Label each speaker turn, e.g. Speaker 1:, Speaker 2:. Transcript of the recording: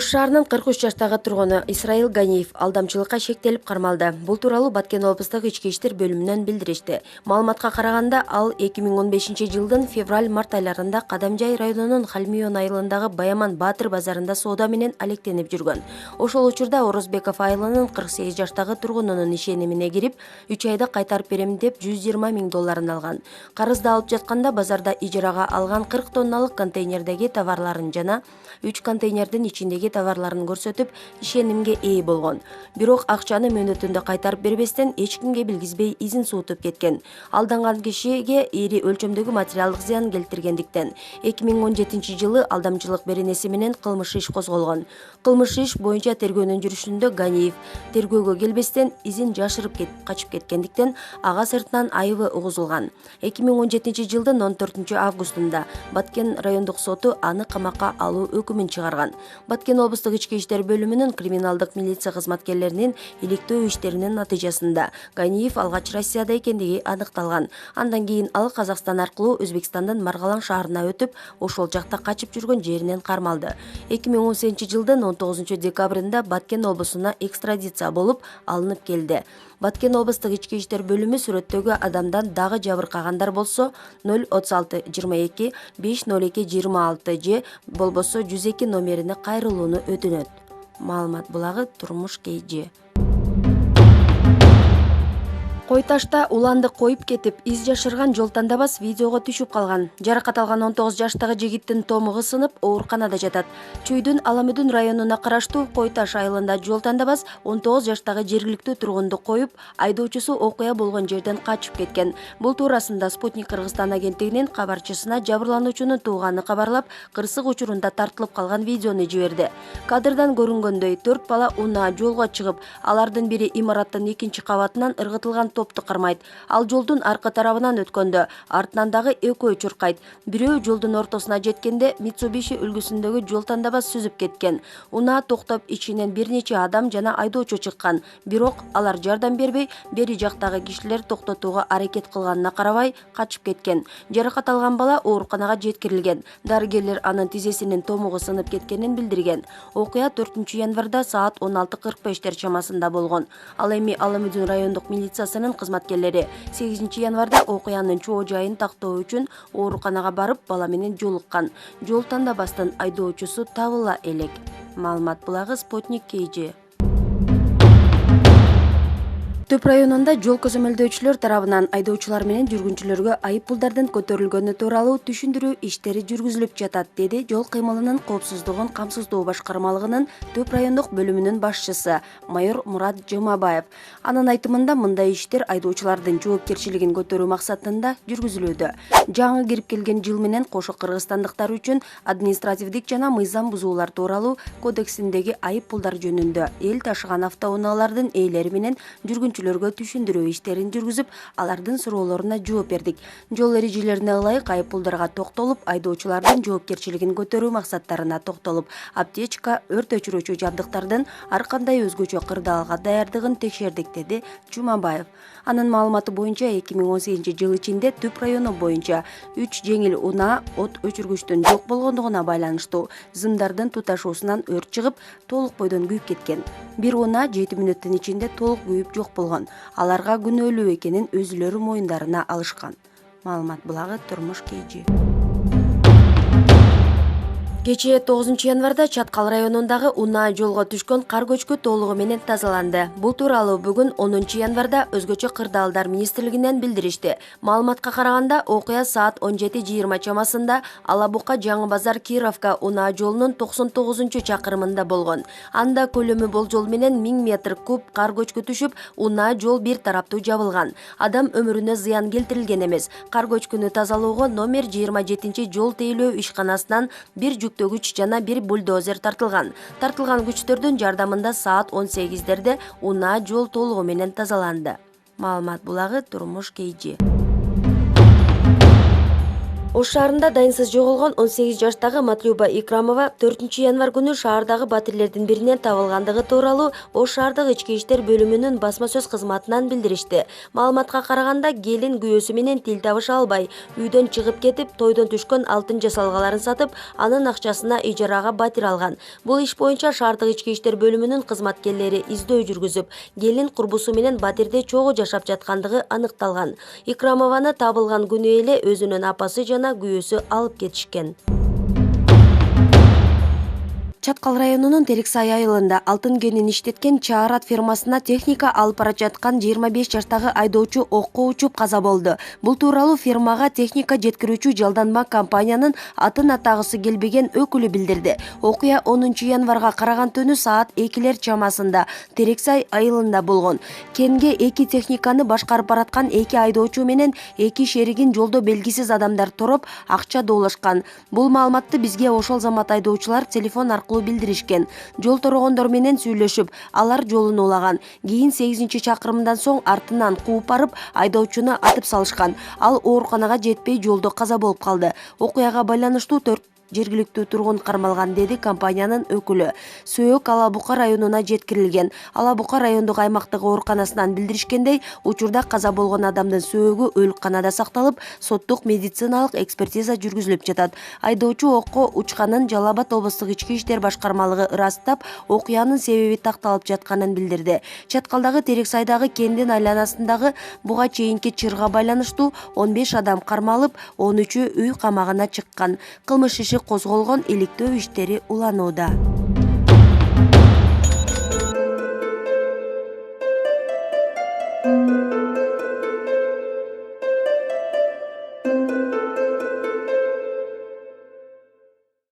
Speaker 1: Ош шаарынын 43 жаштагы тургуну Исраил Ганиев алдамчылыкка шектелип кармалды. Бул тууралуу Баткен облустук ички иштер бөлүмүнөн билдиришти. Маалыматка караганда, ал 2015-жылдын февраль-март айларында Кадамжай районунун Халмион айылындагы Баяман Баатыр базарында соода менен алектенип жүргөн. Ошол учурда Орозбеков айылынын 48 жаштагы тургунунун ишенимине кирип, 3 айда кайтарып берем деп $120 000 алган. Карызды алып жатканда базарда ижарага алган 40 тонналык контейнердеги товарларын жана 3 контейнердин ичиндеги товарларын көрсөтүп, ишенимге ээ болгон. Бирок акчаны мөөнөтүндө кайтарып бербестен эч кимге билгизбей изин суутуп кеткен. Алданган кишиге ири өлчөмдөгү материалдык зыян келтиргендиктен 2017-жылы алдамчылык беренеси менен кылмыш иш козголгон. Кылмыш иш боюнча тергөөнүн жүрүшүндө Ганиев тергөөгө келбестен изин жашырып качып кеткендиктен ага сыртынан айыбы угузулган. 2017-жылдын 14 августунда Баткен райондук соту аны камакка алуу өкүмүн чыгарган. Баткен облустук ички иштер бөлүмүнүн криминалдык милиция кызматкерлеринин иликтөө иштеринин натыйжасында Ганиев алгач Россияда экендиги аныкталган. Андан кийин ал Казакстан аркылуу Өзбекстандын Маргалаң шаарына өтүп, ошол жакта качып жүргөн жеринен кармалды. 2018-жылдын 19 декабрында Баткен облусуна экстрадиция болуп алынып келди. Баткен облустук ички иштер бөлүмү сүрөттөгү адамдан дагы жабыркагандар болсо 036 22 502 26 же болбосо 102 номерине кайрылууну өтүнөт. Маалымат булагы Турмуш KG. Кой ташта уланды коюп кетип, из жашырган жол тандабас видеого түшүп калган. Жаракат алган 19 жаштагы жигиттин томугу сынып, ооруканада жатат. Чүйдүн Аламүдүн районуна караштуу Кой таш айылында жол тандабас 19 жаштагы жергиликтүү тургунду коюп, айдоочусу окуя болгон жерден качып кеткен. Бул туурасында Спутник Кыргызстан агенттигинин кабарчысына жабырлануучунун тууганы кабарлап, кырсык учурунда тартылып калган видеону жиберди. Кадрдан көрүнгөндөй, 4 бала унаа жолго чыгып, алардын бири имараттын 2 кабатынан ыргытылган топту кармайт. Ал жолдун аркы тарабынан өткөндө, артынан дагы экөө чуркайт. Бирөө жолдун ортосуна жеткенде Mitsubishi үлгүсүндөгү жол тандабас сүзүп кеткен. Унаа токтоп, ичинен бир нече адам жана айдоочу чыккан. Бирок алар жардам бербей, бери жактагы кишилер токтотууга аракет кылганына карабай качып кеткен. Жаракат алган бала ооруканага жеткирилген. Дарыгерлер анын тизесинин томугу сынып кеткенин билдирген. Окуя 4 январда саат 16:45 чамасында болгон. Ал эми Аламүдүн райондук милициясынын кызматкерлери 8 январда окуянын чоо жайын тактоо үчүн ооруканага барып, бала менен жолуккан. Жол тандабастын айдоочусу табыла элек. Маалымат булагы Спутник KG. Төп районунда жол көзөмөлдөөчүлөр тарабынан айдоочулар менен жүргүнчүлөргө айып пулдардын көтөрүлгөнү тууралуу түшүндүрүү иштери жүргүзүлүп жатат, деди жол кыймылынын коопсуздугун камсыздоо башкармалыгынын Төп райондук бөлүмүнүн башчысы майор Мурат Жумабаев. Анын айтымында, мындай иштер айдоочулардын жоопкерчилигин көтөрүү максатында жүргүзүлүүдө. Жаңы кирип келген жыл менен кошо кыргызстандыктар үчүн административдик жана мыйзам бузуулар тууралуу кодексиндеги айып пулдар жөнүндө эл ташыган автоунаалардын ээлери менен жүргүнчүлөргө түшүндүрүү иштерин жүргүзүп, алардын суроолоруна жооп бердик. Жол эрежелерине ылайык айып пулдарга токтолуп, айдоочулардын жоопкерчилигин көтөрүү максаттарына токтолуп, аптечка, өрт өчүрүүчү жабдыктардын ар кандай өзгөчө кырдаалга даярдыгын текшердик, деди Жумабаев. Анын маалыматы боюнча 2018 ичинде Төп району боюнча 3 жеңил унаа от өчүргүчтүн жок болгондугуна байланыштуу зымдардын туташуусунан өрт чыгып, толук бойдон күйүп кеткен. Бир унаа 7 мүнөттүн ичинде толук күйүп жок болгон. Аларга күнөөлүү экенин өзүлөрү моюндарына алышкан. Маалымат булагы Турмуш KG. Кечээ 9 январда Чаткал районундагы унаа жолго түшкөн кар көчкү толугу менен тазаланды. Бул тууралуу бүгүн 10 январда Өзгөчө кырдаалдар министрлигинен билдиришти. Маалыматка караганда, окуя саат 17:20 чамасында Алабука Жаңы базар Кировка унаа жолунун 99-чакырымында болгон. Анда көлөмү болжол менен 1000 метр куб кар көчкү түшүп, унаа жол бир тараптуу жабылган. Адам өмүрүнө зыян келтирилген эмес. Кар көчкүнү тазалоого номер 27 жол тейлөө ишканасынан бир жүктөгүч жана бир бульдозер тартылган. Тартылган күчтөрдүн жардамында саат 18-дерде унаа жол толугу менен тазаланды. Маалымат булагы Турмуш KG. Ош шаарында дайынсыз жоголгон 18 жаштагы Матлюба Икрамова 4 январ күнү шаардагы батирлердин биринен табылгандыгы тууралуу Ош шаардык ички иштер бөлүмүнүн басма сөз кызматынан билдиришти. Маалыматка караганда, келин күйөөсү менен тил табыша албай, үйдөн чыгып кетип, тойдон түшкөн алтын жасалгаларын сатып, анын акчасына ижарага батир алган. Бул иш боюнча шаардык ички иштер бөлүмүнүн кызматкерлери издөө жүргүзүп, келин курбусу менен батирде чогуу жашап жаткандыгы аныкталган. Икрамованы табылган күнү эле өзүнүн апасы жана күйөөсү алып кетишкен. Чаткал районунун Терексай айылында алтын кенин иштеткен Чаарат фермасына техника алып бара жаткан 25 жаштагы айдоочу окко учуп каза болду. Бул тууралуу фермага техника жеткирүүчү жалданма компаниянын атын атагысы келбеген өкүлү билдирди. Окуя 10 январга караган түнү саат 2 чамасында Терексай айылында болгон. Кенге 2 техниканы башкарып бараткан 2 айдоочу менен 2 шеригин жолдо белгисиз адамдар тороп акча доолашкан. Бул маалыматты бизге ошол замат айдоочулар телефон аркылуу билдиришкен. Жол торогондор менен сүйлөшүп, алар жолун улаган. Кийин 8-чакырымдан соң артынан кууп барып, айдоочуну атып салышкан. Ал ооруканага жетпей жолдо каза болуп калды. Окуяга байланыштуу 4 жергиликтүү тургун кармалган, деди компаниянын өкүлү. Сөөк Ала Бука районуна жеткирилген. Ала Бука райондук аймактык ооруканасынан билдиришкендей, учурда каза болгон адамдын сөөгү өлкканада сакталып, соттук медициналык экспертиза жүргүзүлүп жатат. Айдоочу окко учканын Жалал Абад облустук ички иштер башкармалыгы ырастап, окуянын себеби такталып жатканын билдирди. Чаткалдагы Терексайдагы кендин айланасындагы буга чейинки чырга байланыштуу 15 адам кармалып, 13-үй үй камагына чыккан. Кылмыш иши козголгон, иликтөө иштери уланууда.